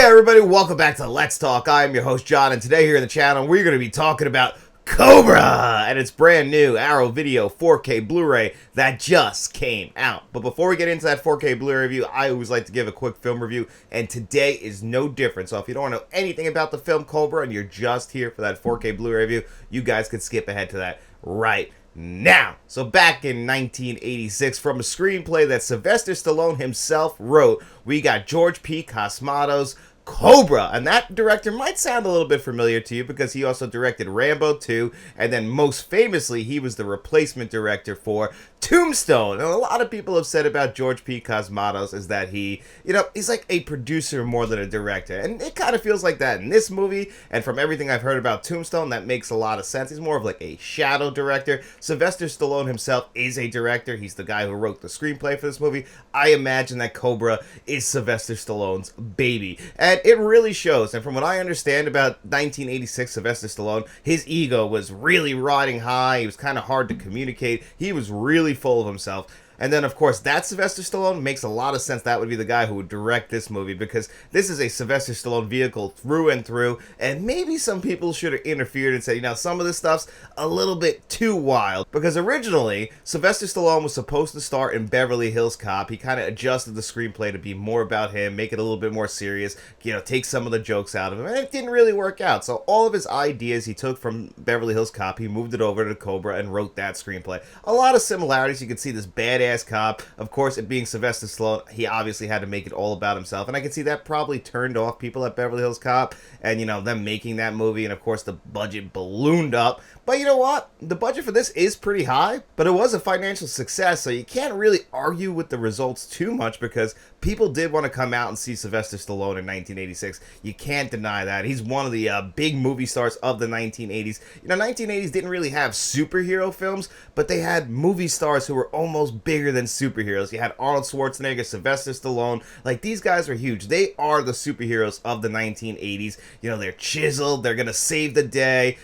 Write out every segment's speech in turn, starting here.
Everybody, welcome back to Let's Talk. I am your host, John, and today here on the channel, we're going to be talking about Cobra and its brand new Arrow Video 4K Blu-ray that just came out. But before we get into that 4K Blu-ray review, I always like to give a quick film review, and today is no different. So if you don't know anything about the film Cobra and you're just here for that 4K Blu-ray review, you guys could skip ahead to that right now. So back in 1986, from a screenplay that Sylvester Stallone himself wrote, we got George P. Cosmato's Cobra, and that director might sound a little bit familiar to you because he also directed Rambo 2, and then most famously he was the replacement director for Tombstone. And a lot of people have said about George P. Cosmatos is that he's like a producer more than a director, and it kind of feels like that in this movie. And from everything I've heard about Tombstone, that makes a lot of sense. He's more of like a shadow director. Sylvester Stallone himself is a director. He's the guy who wrote the screenplay for this movie. I imagine that Cobra is Sylvester Stallone's baby, and it really shows. And from what I understand about 1986 Sylvester Stallone, his ego was really riding high. He was kind of hard to communicate. He was really full of himself. And then, of course, that Sylvester Stallone makes a lot of sense. That would be the guy who would direct this movie, because this is a Sylvester Stallone vehicle through and through. And maybe some people should have interfered and said, some of this stuff's a little bit too wild. Because originally, Sylvester Stallone was supposed to star in Beverly Hills Cop. He kind of adjusted the screenplay to be more about him, make it a little bit more serious, take some of the jokes out of him. And it didn't really work out. So all of his ideas he took from Beverly Hills Cop, he moved it over to Cobra and wrote that screenplay. A lot of similarities. You can see this badass cop. Of course, it being Sylvester Stallone, he obviously had to make it all about himself, and I can see that probably turned off people at Beverly Hills Cop, and them making that movie, and of course the budget ballooned up. But you know what? The budget for this is pretty high, but it was a financial success, so you can't really argue with the results too much, because people did want to come out and see Sylvester Stallone in 1986. You can't deny that. He's one of the big movie stars of the 1980s. 1980s didn't really have superhero films, but they had movie stars who were almost bigger than superheroes. You had Arnold Schwarzenegger, Sylvester Stallone. Like, these guys are huge. They are the superheroes of the 1980s. They're chiseled. They're going to save the day,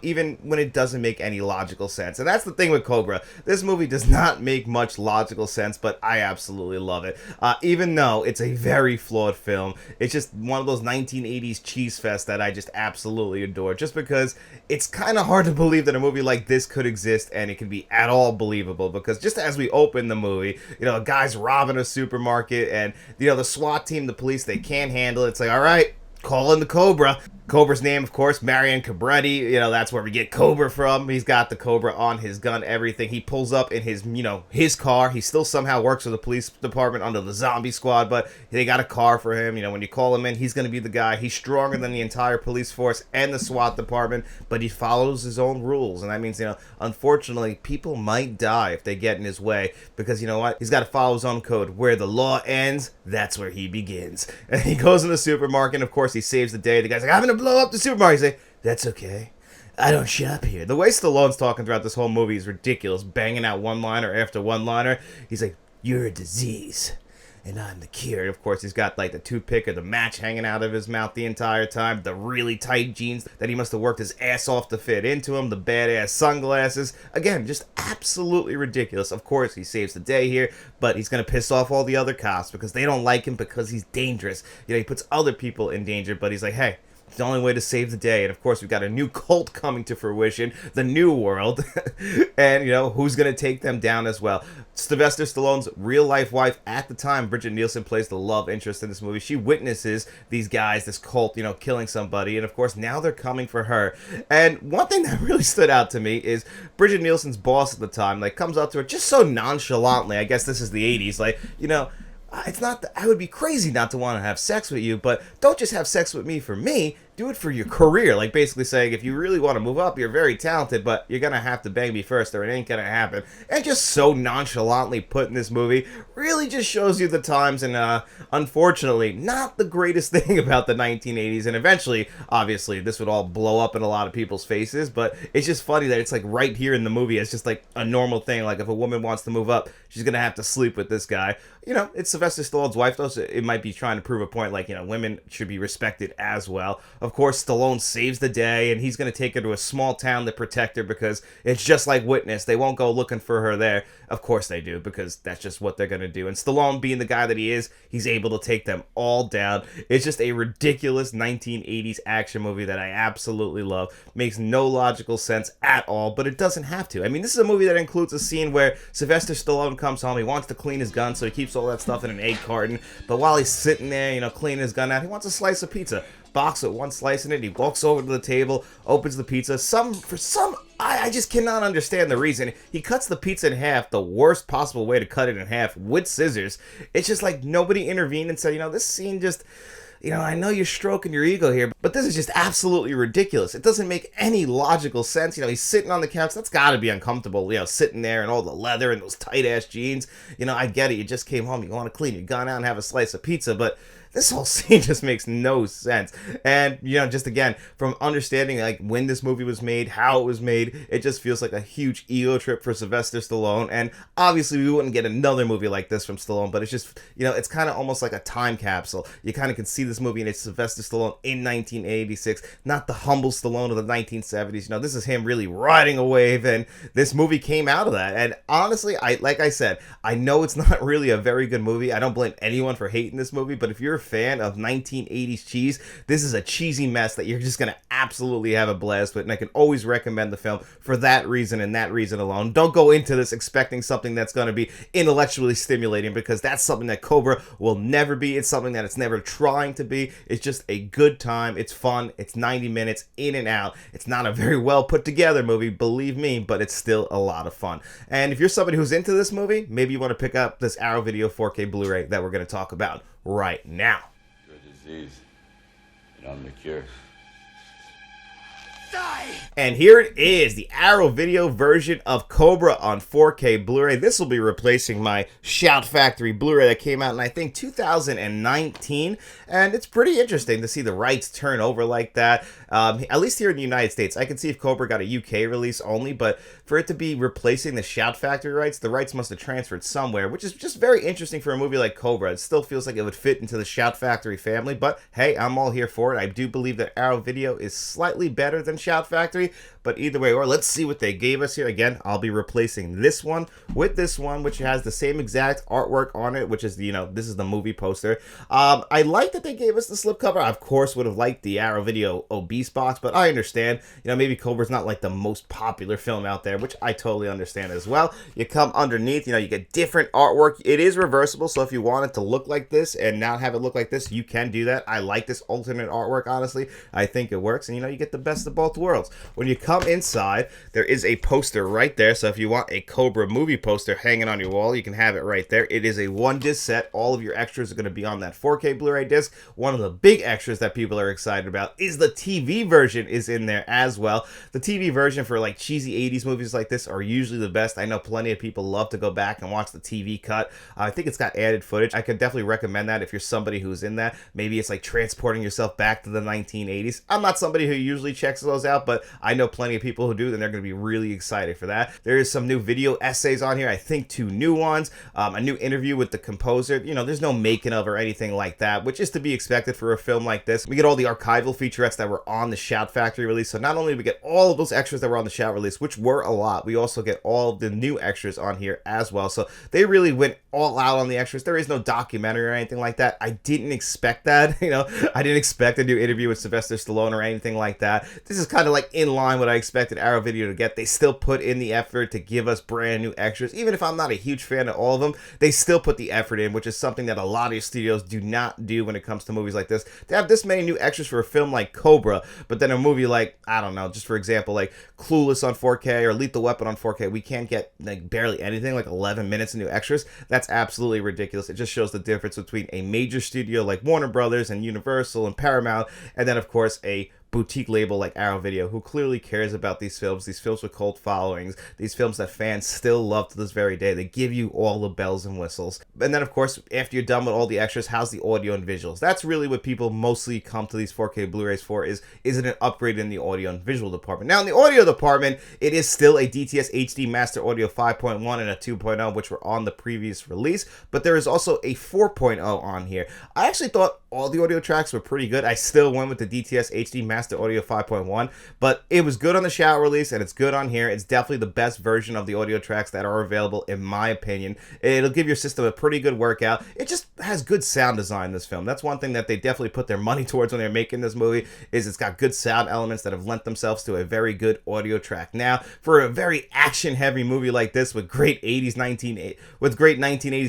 even when it doesn't make any logical sense. And that's the thing with Cobra. This movie does not make much logical sense, but I absolutely love it. Even though it's a very flawed film, it's just one of those 1980s cheese fests that I just absolutely adore, just because it's kind of hard to believe that a movie like this could exist and it can be at all believable. Because just as we open the movie, a guy's robbing a supermarket, and the SWAT team, the police, they can't handle it. It's like, all right, call in the Cobra. Cobra's name, of course, Marion Cabretti. That's where we get Cobra from. He's got the Cobra on his gun, everything. He pulls up in his, his car. He still somehow works for the police department under the zombie squad, but they got a car for him. When you call him in, he's going to be the guy. He's stronger than the entire police force and the SWAT department, but he follows his own rules. And that means, unfortunately, people might die if they get in his way, because, he's got to follow his own code. Where the law ends, that's where he begins. And he goes in the supermarket, and of course, he saves the day. The guy's like, I'm going to blow up the supermarket. He's like, that's okay, I don't shop here. The way Stallone's talking throughout this whole movie is ridiculous, banging out one-liner after one-liner. He's like, you're a disease, and I'm the cure. And of course, he's got like the toothpick or the match hanging out of his mouth the entire time, the really tight jeans that he must have worked his ass off to fit into him, the badass sunglasses. Again, just absolutely ridiculous. Of course, he saves the day here, but he's going to piss off all the other cops because they don't like him because he's dangerous. He puts other people in danger, but he's like, hey, it's the only way to save the day. And of course, we've got a new cult coming to fruition, the New World. And, who's going to take them down as well? Sylvester Stallone's real-life wife at the time, Bridget Nielsen, plays the love interest in this movie. She witnesses these guys, this cult, killing somebody. And of course, now they're coming for her. And one thing that really stood out to me is Bridget Nielsen's boss at the time, comes up to her just so nonchalantly. I guess this is the 80s. It's not that I would be crazy not to want to have sex with you, but don't just have sex with me for me. Do it for your career. Basically saying, if you really want to move up, you're very talented, but you're going to have to bang me first or it ain't going to happen. And just so nonchalantly put in this movie really just shows you the times, and unfortunately, not the greatest thing about the 1980s. And eventually, obviously, this would all blow up in a lot of people's faces, but it's just funny that it's right here in the movie. It's just a normal thing. If a woman wants to move up, she's going to have to sleep with this guy. It's Sylvester Stallone's wife, though, so it might be trying to prove a point, women should be respected as well. Of Of course, Stallone saves the day, and he's going to take her to a small town to protect her because it's just like Witness. They won't go looking for her there. Of course they do, because that's just what they're going to do. And Stallone, being the guy that he is, he's able to take them all down. It's just a ridiculous 1980s action movie that I absolutely love. Makes no logical sense at all, but it doesn't have to. I mean, this is a movie that includes a scene where Sylvester Stallone comes home. He wants to clean his gun, so he keeps all that stuff in an egg carton. But while he's sitting there, cleaning his gun out, he wants a slice of pizza. Box with one slice in it. He walks over to the table, opens the pizza. I just cannot understand the reason. He cuts the pizza in half, the worst possible way to cut it in half, with scissors. It's just like nobody intervened and said, this scene just... I know you're stroking your ego here, but this is just absolutely ridiculous. It doesn't make any logical sense. He's sitting on the couch. That's got to be uncomfortable, sitting there in all the leather and those tight-ass jeans. I get it. You just came home. You want to clean your gun out and have a slice of pizza, but this whole scene just makes no sense. And, just again, from understanding, when this movie was made, how it was made, it just feels like a huge ego trip for Sylvester Stallone. And obviously, we wouldn't get another movie like this from Stallone, but it's just, it's kind of almost like a time capsule. You kind of can see this movie and it's Sylvester Stallone in 1986, not the humble Stallone of the 1970s. This is him really riding a wave, and this movie came out of that. And honestly, like I said, I know it's not really a very good movie. I don't blame anyone for hating this movie, but if you're fan of 1980s cheese, this is a cheesy mess that you're just going to absolutely have a blast with, and I can always recommend the film for that reason and that reason alone. Don't go into this expecting something that's going to be intellectually stimulating, because that's something that Cobra will never be. It's something that it's never trying to be. It's just a good time. It's fun. It's 90 minutes in and out. It's not a very well put together movie, believe me, but it's still a lot of fun. And if you're somebody who's into this movie, maybe you want to pick up this Arrow Video 4K Blu-ray that we're going to talk about right now. Your disease, and I'm the cure. Die! And here it is, the Arrow Video version of Cobra on 4K Blu-ray. This will be replacing my Shout Factory Blu-ray that came out in, I think, 2019. And it's pretty interesting to see the rights turn over like that. At least here in the United States. I can see if Cobra got a UK release only, but for it to be replacing the Shout Factory rights, the rights must have transferred somewhere, which is just very interesting for a movie like Cobra. It still feels like it would fit into the Shout Factory family, but hey, I'm all here for it. I do believe that Arrow Video is slightly better than Shout Factory, but either way, or let's see what they gave us here. Again, I'll be replacing this one with this one, which has the same exact artwork on it, which is, this is the movie poster. I like that they gave us the slipcover. I, of course, would have liked the Arrow Video obese box, but I understand, maybe Cobra's not like the most popular film out there, which I totally understand as well. You come underneath, you get different artwork. It is reversible, so if you want it to look like this and not have it look like this, you can do that. I like this alternate artwork, honestly. I think it works, and you get the best of both worlds. When you come inside, there is a poster right there, so if you want a Cobra movie poster hanging on your wall, you can have it right there. It is a one-disc set. All of your extras are going to be on that 4K Blu-ray disc. One of the big extras that people are excited about is the TV version is in there as well. The TV version for like cheesy 80s movies like this are usually the best. I know plenty of people love to go back and watch the TV cut. I think it's got added footage. I could definitely recommend that if you're somebody who's in that. Maybe it's like transporting yourself back to the 1980s. I'm not somebody who usually checks those out, but I know plenty of people who do, and they're going to be really excited for that. There is some new video essays on here. I think 2 new ones. A new interview with the composer. There's no making of or anything like that, which is to be expected for a film like this. We get all the archival featurettes that were on the Shout Factory release. So not only do we get all of those extras that were on the Shout release, which were a lot, we also get all the new extras on here as well. So they really went all out on the extras. There is no documentary or anything like that. I didn't expect that. I didn't expect a new interview with Sylvester Stallone or anything like that. This is kind of like in line what I expected Arrow Video to get. They still put in the effort to give us brand new extras. Even if I'm not a huge fan of all of them, they still put the effort in, which is something that a lot of studios do not do when it comes to movies like this. They have this many new extras for a film like Cobra, but then a movie like, I don't know, just for example, like Clueless on 4K or Lethal Weapon on 4K, we can't get like barely anything, like 11 minutes of new extras. That's absolutely ridiculous. It just shows the difference between a major studio like Warner Brothers and Universal and Paramount, and then of course a boutique label like Arrow Video, who clearly cares about these films with cult followings, these films that fans still love to this very day. They give you all the bells and whistles. And then, of course, after you're done with all the extras, how's the audio and visuals? That's really what people mostly come to these 4K Blu-rays for, is it an upgrade in the audio and visual department? Now, in the audio department, it is still a DTS HD Master Audio 5.1 and a 2.0, which were on the previous release, but there is also a 4.0 on here. I actually thought all the audio tracks were pretty good. I still went with the DTS HD Master Audio 5.1, but it was good on the shout release, and it's good on here. It's definitely the best version of the audio tracks that are available, in my opinion. It'll give your system a pretty good workout. It just has good sound design, this film. That's one thing that they definitely put their money towards when they're making this movie, is it's got good sound elements that have lent themselves to a very good audio track. Now, for a very action-heavy movie like this with great 1980s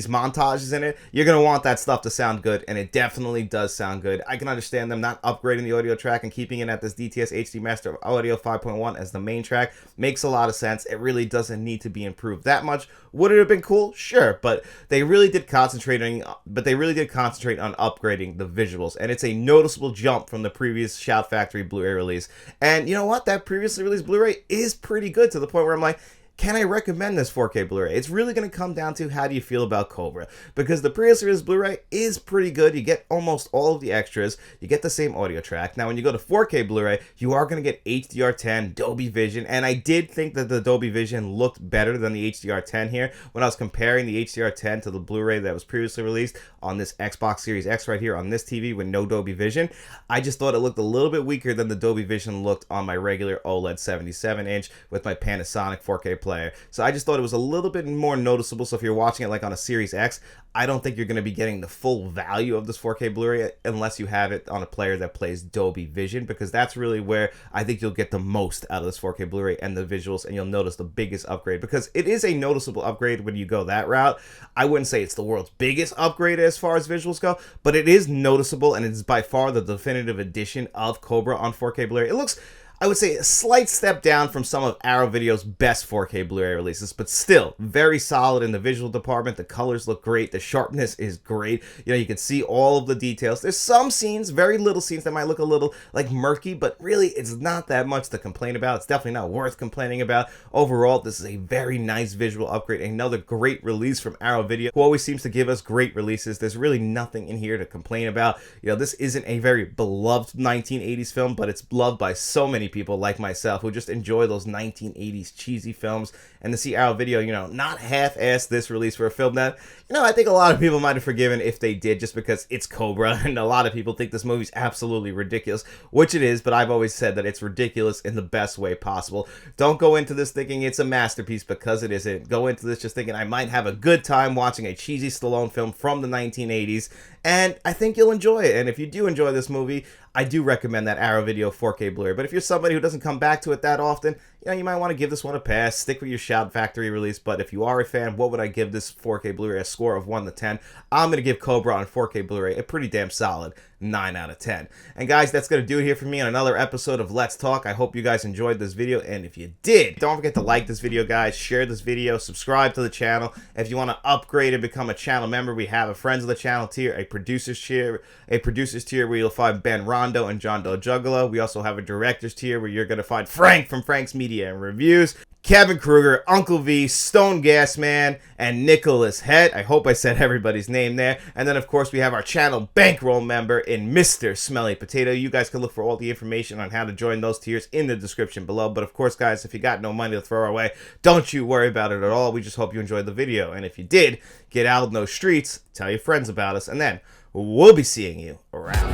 montages in it, you're going to want that stuff to sound good, and it definitely does sound good. I can understand them not upgrading the audio track and keeping it at this DTS HD Master Audio 5.1 as the main track. Makes a lot of sense. It really doesn't need to be improved that much. Would it have been cool? Sure, but they really did concentrate on upgrading the visuals, and it's a noticeable jump from the previous Shout Factory Blu-ray release. And you know what? That previously released Blu-ray is pretty good, to the point where I'm like, can I recommend this 4K Blu-ray? It's really going to come down to how do you feel about Cobra, because the previously released Blu-ray is pretty good. You get almost all of the extras. You get the same audio track. Now, when you go to 4K Blu-ray, you are going to get HDR10, Dolby Vision, and I did think that the Dolby Vision looked better than the HDR10 here when I was comparing the HDR10 to the Blu-ray that was previously released on this Xbox Series X right here on this TV with no Dolby Vision. I just thought it looked a little bit weaker than the Dolby Vision looked on my regular OLED 77-inch with my Panasonic 4K player. So I just thought it was a little bit more noticeable. So if you're watching it like on a Series X, I don't think you're going to be getting the full value of this 4K Blu-ray unless you have it on a player that plays Dolby Vision, because that's really where I think you'll get the most out of this 4K Blu-ray and the visuals, and you'll notice the biggest upgrade, because it is a noticeable upgrade when you go that route. I wouldn't say it's the world's biggest upgrade as far as visuals go, but it is noticeable, and it's by far the definitive edition of Cobra on 4K Blu-ray. It looks, I would say, a slight step down from some of Arrow Video's best 4K Blu-ray releases, but still very solid in the visual department. The colors look great. The sharpness is great. You know, you can see all of the details. There's some scenes, very little scenes, that might look a little like murky, but really it's not that much to complain about. It's definitely not worth complaining about. Overall, this is a very nice visual upgrade. Another great release from Arrow Video, who always seems to give us great releases. There's really nothing in here to complain about. You know, this isn't a very beloved 1980s film, but it's loved by so many people like myself who just enjoy those 1980s cheesy films. And to see Arrow Video, you know, not half-ass this release for a film that, you know, I think a lot of people might have forgiven if they did, just because it's Cobra, and a lot of people think this movie's absolutely ridiculous, which it is, but I've always said that it's ridiculous in the best way possible. Don't go into this thinking it's a masterpiece, because it isn't. Go into this just thinking I might have a good time watching a cheesy Stallone film from the 1980s, and I think you'll enjoy it. And if you do enjoy this movie, I do recommend that Arrow Video 4K Blu-ray. But if you're somebody who doesn't come back to it that often, you know, you might want to give this one a pass. Stick with your Shout Factory release. But if you are a fan, what would I give this 4K Blu-ray? A score of 1 to 10. I'm going to give Cobra on 4K Blu-ray a pretty damn solid 9 out of 10. And guys, that's going to do it here for me on another episode of Let's Talk. I hope you guys enjoyed this video. And if you did, don't forget to like this video, guys. Share this video. Subscribe to the channel. If you want to upgrade and become a channel member, we have a Friends of the Channel tier, a Producers tier, where you'll find Ben Rondo and John Doe Juggalo. We also have a Directors tier where you're going to find Frank from Frank's Media and Reviews, Kevin Kruger, Uncle V, Stone Gas Man, and Nicholas Het. I hope I said everybody's name there. And then, of course, we have our channel bankroll member in Mr. Smelly Potato. You guys can look for all the information on how to join those tiers in the description below. But, of course, guys, if you got no money to throw away, don't you worry about it at all. We just hope you enjoyed the video. And if you did, get out in those streets, tell your friends about us, and then we'll be seeing you around.